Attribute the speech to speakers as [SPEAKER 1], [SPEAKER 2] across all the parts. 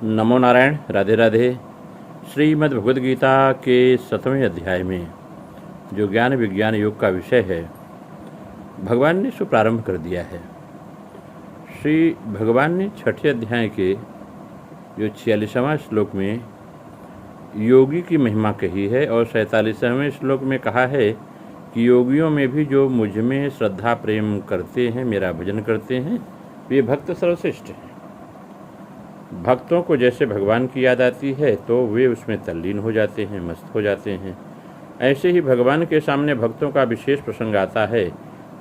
[SPEAKER 1] नमो नारायण। राधे राधे। श्रीमद् भगवद गीता के 7वें अध्याय में जो ज्ञान विज्ञान योग का विषय है, भगवान ने इसको प्रारंभ कर दिया है। श्री भगवान ने 6ठे अध्याय के जो 46वां श्लोक में योगी की महिमा कही है और 47वें श्लोक में कहा है कि योगियों में भी जो मुझ में श्रद्धा प्रेम करते हैं, मेरा भजन करते हैं, वे भक्त सर्वश्रेष्ठ हैं। भक्तों को जैसे भगवान की याद आती है तो वे उसमें तल्लीन हो जाते हैं, मस्त हो जाते हैं। ऐसे ही भगवान के सामने भक्तों का विशेष प्रसंग आता है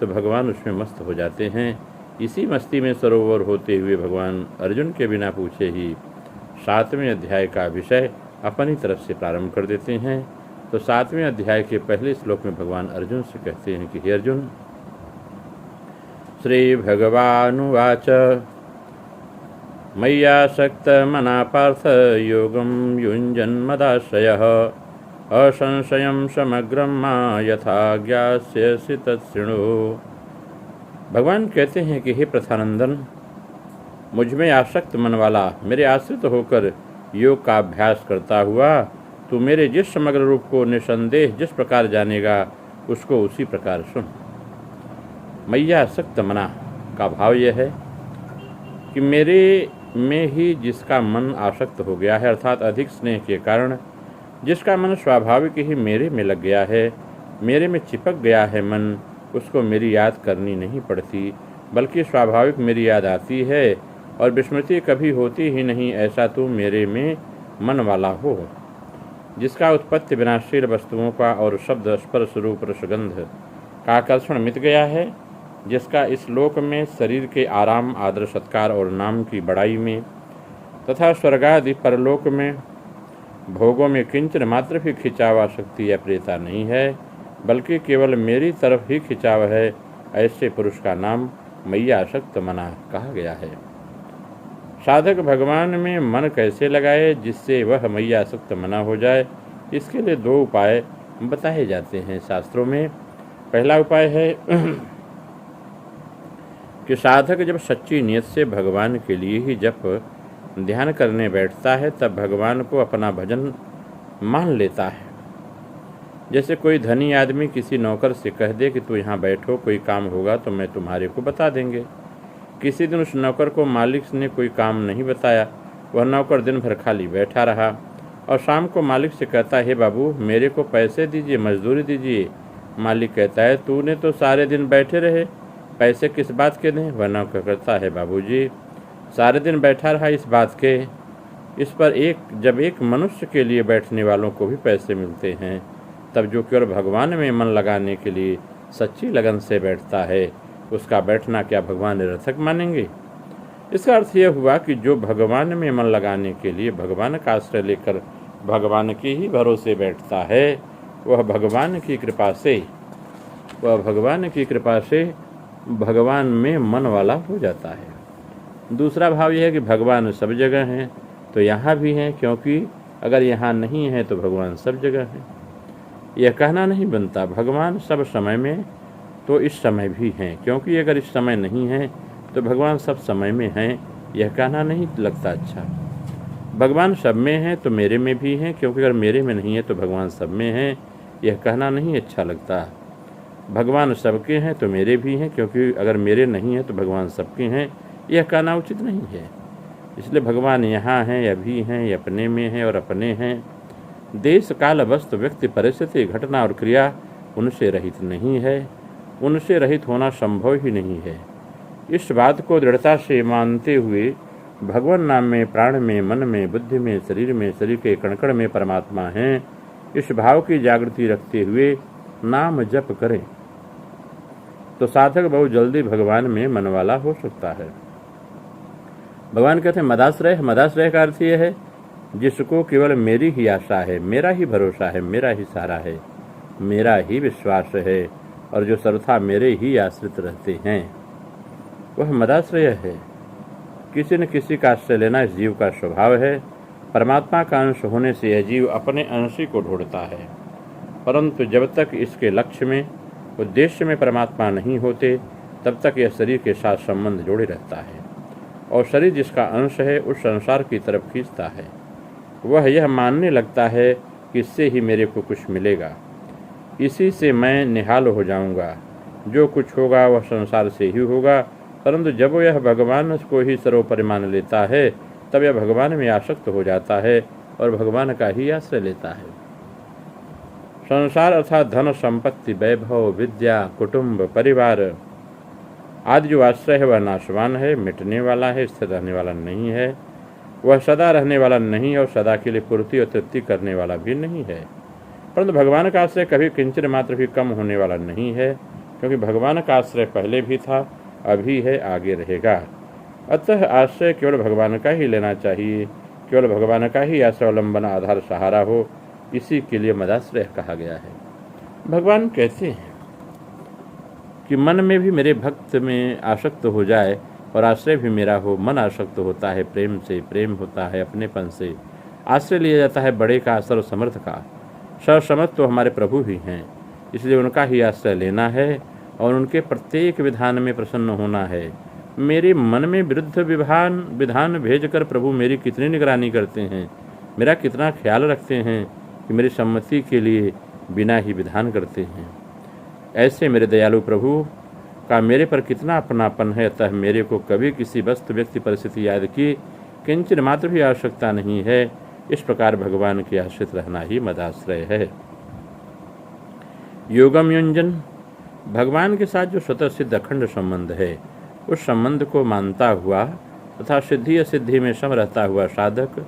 [SPEAKER 1] तो भगवान उसमें मस्त हो जाते हैं। इसी मस्ती में सरोवर होते हुए भगवान अर्जुन के बिना पूछे ही 7वें अध्याय का विषय अपनी तरफ से प्रारंभ कर देते हैं। तो 7वें अध्याय के पहले श्लोक में भगवान अर्जुन से कहते हैं कि हे अर्जुन, श्री भगवानुवाच मय्यासक्तमना पार्थ योगं युञ्जन्मदाश्रयः असंशयं समग्रं मा यथा ज्ञास्यसि तत्शृणु। भगवान कहते हैं कि हे प्रथानंदन, मुझ में आसक्त मन वाला, मेरे आश्रित होकर योग का अभ्यास करता हुआ तू मेरे जिस समग्र रूप को निसंदेह जिस प्रकार जानेगा उसको उसी प्रकार सुन। मय्यासक्त मना का भाव यह है कि मेरे में ही जिसका मन आसक्त हो गया है, अर्थात अधिक स्नेह के कारण जिसका मन स्वाभाविक ही मेरे में लग गया है, मेरे में चिपक गया है मन, उसको मेरी याद करनी नहीं पड़ती, बल्कि स्वाभाविक मेरी याद आती है और विस्मृति कभी होती ही नहीं। ऐसा तू मेरे में मन वाला हो, जिसका उत्पत्ति विनाशील वस्तुओं का और शब्द स्पर्श रूप रसगंध का आकर्षण मिट गया है, जिसका इस लोक में शरीर के आराम आदर सत्कार और नाम की बड़ाई में तथा स्वर्गादि परलोक में भोगों में किंचन मात्र भी खिंचाव शक्ति या प्रियता नहीं है, बल्कि केवल मेरी तरफ ही खिंचाव है। ऐसे पुरुष का नाम मय्यासक्त मना कहा गया है। साधक भगवान में मन कैसे लगाए जिससे वह मय्यासक्त मना हो जाए, इसके लिए 2 उपाय बताए जाते हैं शास्त्रों में। पहला उपाय है कि साधक जब सच्ची नियत से भगवान के लिए ही जप ध्यान करने बैठता है तब भगवान को अपना भजन मान लेता है। जैसे कोई धनी आदमी किसी नौकर से कह दे कि तू यहाँ बैठो, कोई काम होगा तो मैं तुम्हारे को बता देंगे। किसी दिन उस नौकर को मालिक ने कोई काम नहीं बताया, वह नौकर दिन भर खाली बैठा रहा और शाम को मालिक से कहता है, हे बाबू मेरे को पैसे दीजिए, मजदूरी दीजिए। मालिक कहता है, तूने तो सारे दिन बैठे रहे, पैसे किस बात के दें? वह नौकर कहता है, बाबूजी सारे दिन बैठा रहा इस बात के, इस पर जब एक मनुष्य के लिए बैठने वालों को भी पैसे मिलते हैं, तब जो केवल भगवान में मन लगाने के लिए सच्ची लगन से बैठता है, उसका बैठना क्या भगवान निरर्थक मानेंगे? इसका अर्थ यह हुआ कि जो भगवान में मन लगाने के लिए भगवान का आश्रय लेकर भगवान के ही भरोसे बैठता है, वह भगवान की कृपा से भगवान में मन वाला हो जाता है। दूसरा भाव यह है कि भगवान सब जगह हैं तो यहाँ भी हैं, क्योंकि अगर यहाँ नहीं है तो भगवान सब जगह हैं। यह कहना नहीं बनता भगवान सब समय में तो इस समय भी हैं, क्योंकि अगर इस समय नहीं है तो भगवान सब समय में हैं, यह कहना नहीं लगता अच्छा। भगवान सब में हैं तो मेरे में भी हैं, क्योंकि अगर मेरे में नहीं है तो भगवान सब में हैं, यह कहना नहीं अच्छा लगता। भगवान सबके हैं तो मेरे भी हैं, क्योंकि अगर मेरे नहीं है तो भगवान सबके हैं, यह कहना उचित नहीं है। इसलिए भगवान यहाँ हैं, अभी हैं, अपने में हैं और अपने हैं। देश काल वस्तु व्यक्ति परिस्थिति घटना और क्रिया उनसे रहित नहीं है, उनसे रहित होना संभव ही नहीं है। इस बात को दृढ़ता से मानते हुए भगवान नाम में, प्राण में, मन में, बुद्धि में, शरीर के कणकण में परमात्मा हैं, इस भाव की जागृति रखते हुए नाम जप करें तो साधक बहुत जल्दी भगवान में मन वाला हो सकता है। भगवान कहते हैं मदाश्रय का अर्थ यह है जिसको केवल मेरी ही आशा है, मेरा ही भरोसा है, मेरा ही सहारा है, मेरा ही विश्वास है और जो सर्वथा मेरे ही आश्रित रहते हैं, वह मदाश्रय है। किसी न किसी का आश्रय लेना इस जीव का स्वभाव है। परमात्मा का अंश होने से यह जीव अपने अंश ही को ढूंढता है, परंतु जब तक इसके लक्ष्य में, उद्देश्य में परमात्मा नहीं होते तब तक यह शरीर के साथ संबंध जोड़े रहता है। और शरीर जिसका अंश है उस संसार की तरफ खींचता है। वह यह मानने लगता है कि इससे ही मेरे को कुछ मिलेगा, इसी से मैं निहाल हो जाऊंगा, जो कुछ होगा वह संसार से ही होगा। परंतु जब यह भगवान को ही सर्वोपरि मान लेता है तब यह भगवान में आसक्त हो जाता है और भगवान का ही आश्रय लेता है। संसार अर्थात धन, संपत्ति, वैभव, विद्या, कुटुंब, परिवार आदि जो आश्रय है वह नाशवान है, मिटने वाला है, स्थिर रहने वाला नहीं है। वह सदा रहने वाला नहीं और सदा के लिए पूर्ति और तृप्ति करने वाला भी नहीं है। परंतु भगवान का आश्रय कभी किंचित मात्र भी कम होने वाला नहीं है, क्योंकि भगवान का आश्रय पहले भी था, अभी है, आगे रहेगा। अतः आश्रय केवल भगवान का ही लेना चाहिए, केवल भगवान का ही आश्रयावलंबन आधार सहारा हो, इसी के लिए मदाश्रय कहा गया है। भगवान कहते हैं कि मन में भी मेरे भक्त में आसक्त हो जाए और आश्रय भी मेरा हो। मन आसक्त होता है प्रेम से, प्रेम होता है अपनेपन से। आश्रय लिया जाता है बड़े का, सर्वसमर्थ का। सर्वसमर्थ तो हमारे प्रभु ही हैं, इसलिए उनका ही आश्रय लेना है और उनके प्रत्येक विधान में प्रसन्न होना है। मेरे मन में विरुद्ध विधान भेजकर प्रभु मेरी कितनी निगरानी करते हैं, मेरा कितना ख्याल रखते हैं कि मेरी सम्मति के लिए बिना ही विधान करते हैं। ऐसे मेरे दयालु प्रभु का मेरे पर कितना अपनापन है। अतः मेरे को कभी किसी वस्तु, व्यक्ति, परिस्थिति आदि की किंचित मात्र भी आवश्यकता नहीं है। इस प्रकार भगवान के आश्रित रहना ही मदाश्रय है। योगम युंजन, भगवान के साथ जो स्वतः सिद्ध अखंड संबंध है, उस संबंध को मानता हुआ तथा सिद्धि असिद्धि में सम रहता हुआ साधक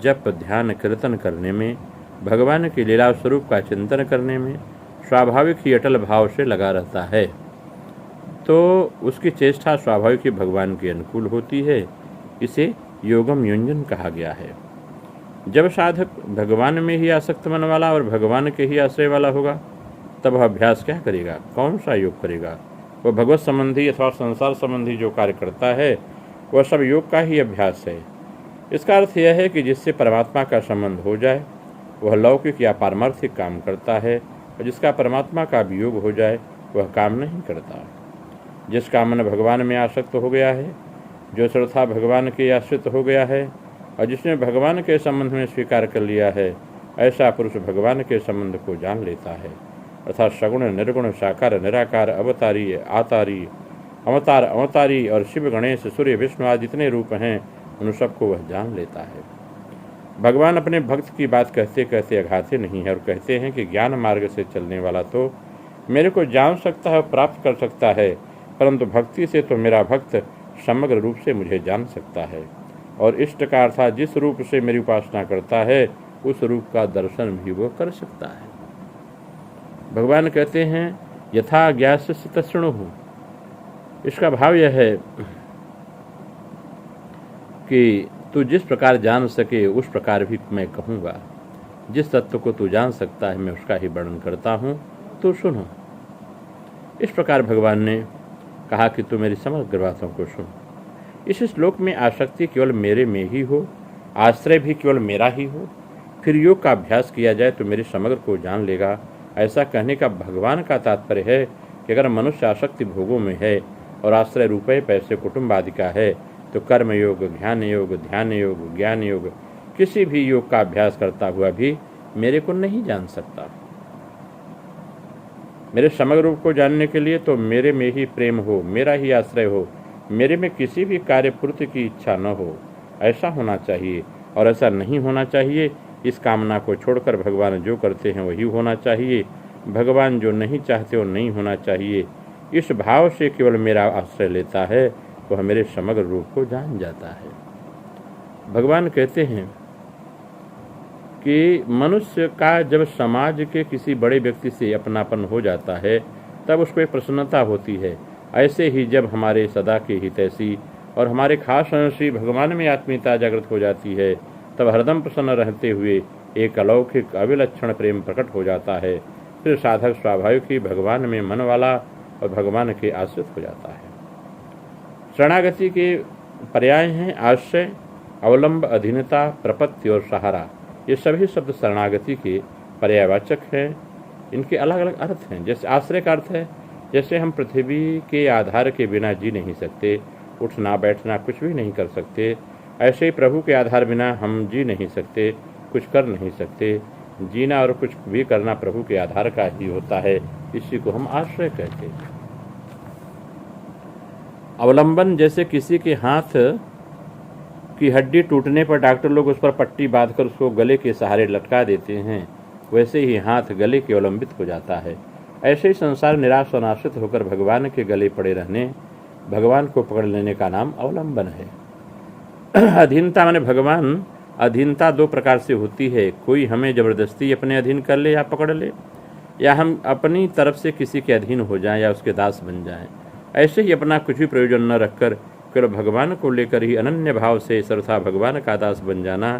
[SPEAKER 1] जप, ध्यान, कीर्तन करने में, भगवान की लीला स्वरूप का चिंतन करने में स्वाभाविक ही अटल भाव से लगा रहता है, तो उसकी चेष्टा स्वाभाविक ही भगवान के अनुकूल होती है। इसे योगम युंजन कहा गया है। जब साधक भगवान में ही आसक्त मन वाला और भगवान के ही आश्रय वाला होगा, तब वह अभ्यास क्या करेगा, कौन सा योग करेगा? वह भगवत संबंधी अथवा संसार संबंधी जो कार्य करता है वह सब योग का ही अभ्यास है। इसका अर्थ यह है कि जिससे परमात्मा का संबंध हो जाए वह लौकिक या पारमार्थिक काम करता है, और जिसका परमात्मा का वियोग हो जाए वह काम नहीं करता। जिसका मन भगवान में आसक्त हो गया है, जो श्रद्धा भगवान के आश्रित हो गया है और जिसने भगवान के संबंध में स्वीकार कर लिया है, ऐसा पुरुष भगवान के संबंध को जान लेता है। अर्थात सगुण, निर्गुण, साकार, निराकार, अवतारी, आतारी, अवतार, अवतारी और शिव, गणेश, सूर्य, विष्णु आदि जितने रूप हैं उन सबको वह जान लेता है। भगवान अपने भक्त की बात कहते कहते अघाते नहीं है और कहते हैं कि ज्ञान मार्ग से चलने वाला तो मेरे को जान सकता है, प्राप्त कर सकता है, परंतु भक्ति से तो मेरा भक्त समग्र रूप से मुझे जान सकता है। और इष्ट का अर्थात जिस रूप से मेरी उपासना करता है उस रूप का दर्शन भी वो कर सकता है। भगवान कहते हैं यथा ज्ञास्यसि तशृणुः। इसका भाव यह है कि तू जिस प्रकार जान सके उस प्रकार भी मैं कहूँगा। जिस तत्व को तू जान सकता है मैं उसका ही वर्णन करता हूँ, तो सुनो। इस प्रकार भगवान ने कहा कि तू मेरी समग्र बातों को सुन। इस श्लोक में आसक्ति केवल मेरे में ही हो, आश्रय भी केवल मेरा ही हो, फिर योग का अभ्यास किया जाए तो मेरे समग्र को जान लेगा। ऐसा कहने का भगवान का तात्पर्य है कि अगर मनुष्य आसक्ति भोगों में है और आश्रय रुपये, पैसे, कुटुंब आदि का है, तो कर्म योग, ज्ञान योग, ध्यान योग, ज्ञान योग, किसी भी योग का अभ्यास करता हुआ भी मेरे को नहीं जान सकता। मेरे समग्र रूप को जानने के लिए तो मेरे में ही प्रेम हो, मेरा ही आश्रय हो, मेरे में किसी भी कार्य पूर्ति की इच्छा न हो, ऐसा होना चाहिए। और ऐसा नहीं होना चाहिए, इस कामना को छोड़कर भगवान जो करते हैं वही होना चाहिए। भगवान जो नहीं चाहते वो नहीं होना चाहिए। इस भाव से केवल मेरा आश्रय लेता है वह मेरे समग्र रूप को जान जाता है। भगवान कहते हैं कि मनुष्य का जब समाज के किसी बड़े व्यक्ति से अपनापन हो जाता है तब उसको एक प्रसन्नता होती है। ऐसे ही जब हमारे सदा के हितैषी और हमारे खास अंशी भगवान में आत्मीयता जागृत हो जाती है तब हरदम प्रसन्न रहते हुए एक अलौकिक अविलक्षण प्रेम प्रकट हो जाता है। फिर साधक स्वाभाविक ही भगवान में मन वाला और भगवान के आश्रित हो जाता है। शरणागति के पर्याय हैं आश्रय, अवलंब, अधीनता, प्रपत्ति और सहारा। ये सभी शब्द शरणागति के पर्यायवाचक हैं। इनके अलग अलग अर्थ हैं। जैसे आश्रय का अर्थ है जैसे हम पृथ्वी के आधार के बिना जी नहीं सकते, उठना बैठना कुछ भी नहीं कर सकते। ऐसे ही प्रभु के आधार बिना हम जी नहीं सकते, कुछ कर नहीं सकते। जीना और कुछ भी करना प्रभु के आधार का ही होता है, इसी को हम आश्रय कहते हैं। अवलंबन जैसे किसी के हाथ की हड्डी टूटने पर डॉक्टर लोग उस पर पट्टी बांधकर उसको गले के सहारे लटका देते हैं, वैसे ही हाथ गले के अवलंबित हो जाता है। ऐसे ही संसार निराश और आश्रित होकर भगवान के गले पड़े रहने, भगवान को पकड़ लेने का नाम अवलंबन है। अधीनता माने भगवान, अधीनता दो प्रकार से होती है, कोई हमें जबरदस्ती अपने अधीन कर ले या पकड़ ले, या हम अपनी तरफ से किसी के अधीन हो जाएं या उसके दास बन जाएं। ऐसे ही अपना कुछ भी प्रयोजन न रखकर केवल भगवान को लेकर ही अनन्य भाव से सर्वथा भगवान का दास बन जाना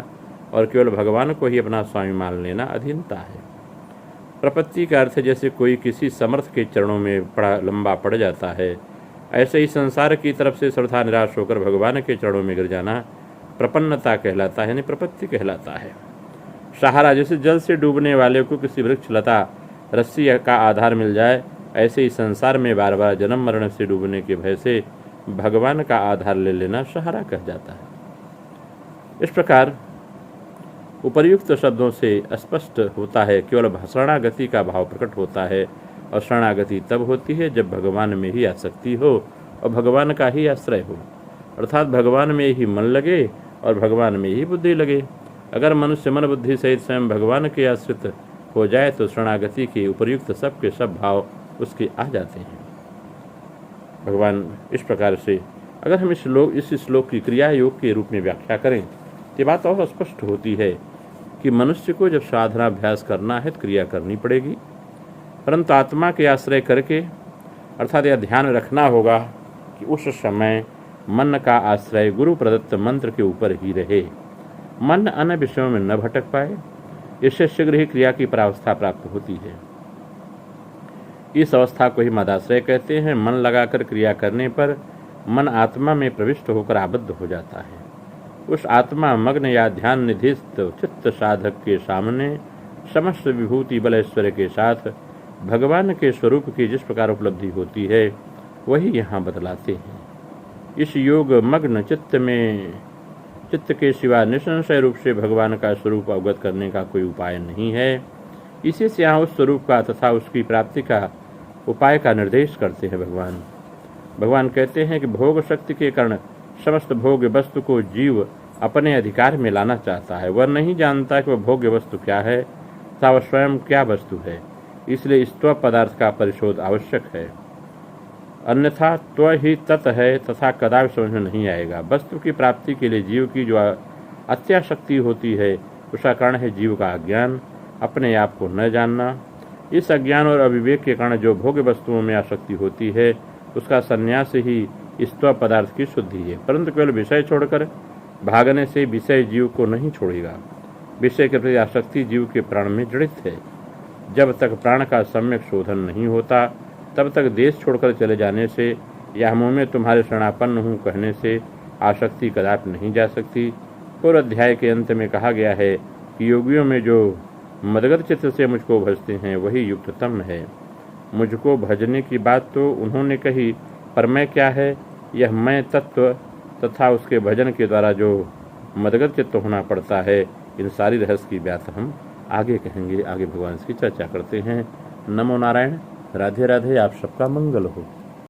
[SPEAKER 1] और केवल भगवान को ही अपना स्वामी मान लेना अधीनता है। प्रपत्ति का अर्थ जैसे कोई किसी समर्थ के चरणों में लंबा पड़ जाता है, ऐसे ही संसार की तरफ से सर्वथा निराश होकर भगवान के चरणों में गिर जाना प्रपन्नता कहलाता है, यानी प्रपत्ति कहलाता है। सहारा जैसे जल से डूबने वाले को किसी वृक्ष लता रस्सी का आधार मिल जाए, ऐसे ही संसार में बार बार जन्म मरण से डूबने के भय से भगवान का आधार ले लेना सहारा कह जाता है। इस प्रकार उपर्युक्त शब्दों से स्पष्ट होता है केवल शरणागति का भाव प्रकट होता है, और शरणागति तब होती है जब भगवान में ही आसक्ति हो और भगवान का ही आश्रय हो, अर्थात भगवान में ही मन लगे और भगवान में ही बुद्धि लगे। अगर मनुष्य मन बुद्धि सहित स्वयं भगवान के आश्रित हो जाए तो शरणागति के उपर्युक्त सब के सब भाव उसके आ जाते हैं। भगवान इस प्रकार से अगर हम इस श्लोक की क्रिया योग के रूप में व्याख्या करें तो बात और स्पष्ट होती है कि मनुष्य को जब साधनाभ्यास करना है तो क्रिया करनी पड़ेगी, परंतु आत्मा के आश्रय करके, अर्थात यह ध्यान रखना होगा कि उस समय मन का आश्रय गुरु प्रदत्त मंत्र के ऊपर ही रहे, मन अन्य विषयों में न भटक पाए। इससे शीघ्र ही क्रिया की परावस्था प्राप्त होती है। इस अवस्था को ही मदाश्रय कहते हैं। मन लगाकर क्रिया करने पर मन आत्मा में प्रविष्ट होकर आबद्ध हो जाता है। उस आत्मा मग्न या ध्यान निधिस्थ चित्त साधक के सामने समस्त विभूति बल ऐश्वर्य के साथ भगवान के स्वरूप की जिस प्रकार उपलब्धि होती है वही यहाँ बतलाते हैं। इस योग मग्न चित्त के सिवा निसंशय रूप से भगवान का स्वरूप अवगत करने का कोई उपाय नहीं है। इसी से यहाँ उस स्वरूप का तथा उसकी प्राप्ति का उपाय का निर्देश करते हैं भगवान कहते हैं कि भोग शक्ति के कारण समस्त भोग्य वस्तु को जीव अपने अधिकार में लाना चाहता है। वह नहीं जानता कि वह भोग्य वस्तु क्या है तथा वह स्वयं क्या वस्तु है, इसलिए स्त्व पदार्थ का परिशोध आवश्यक है, अन्यथा त्व ही तत् है तथा कदापि समझ में नहीं आएगा। वस्तु की प्राप्ति के लिए जीव की जो अत्याशक्ति होती है उसका कारण है जीव का अज्ञान, अपने आप को न जानना। इस अज्ञान और अविवेक के कारण जो भोग्य वस्तुओं में आसक्ति होती है उसका संन्यास ही स्त्व पदार्थ की शुद्धि है। परंतु केवल विषय छोड़कर भागने से विषय जीव को नहीं छोड़ेगा। विषय के प्रति आसक्ति जीव के प्राण में जड़ित है। जब तक प्राण का सम्यक शोधन नहीं होता तब तक देश छोड़कर चले जाने से या मुँह में तुम्हारे शरणापन्न हूँ कहने से आसक्ति कदापि नहीं जा सकती। पूर्व अध्याय के अंत में कहा गया है कि योगियों में जो मदगत चित्त से मुझको भजते हैं वही युक्ततम है। मुझको भजने की बात तो उन्होंने कही, पर मैं क्या है, यह मैं तत्व तथा उसके भजन के द्वारा जो मदगत चित्त होना पड़ता है, इन सारी रहस्य की बात हम आगे कहेंगे। आगे भगवान इसकी चर्चा करते हैं। नमो नारायण। राधे राधे। आप सबका मंगल हो।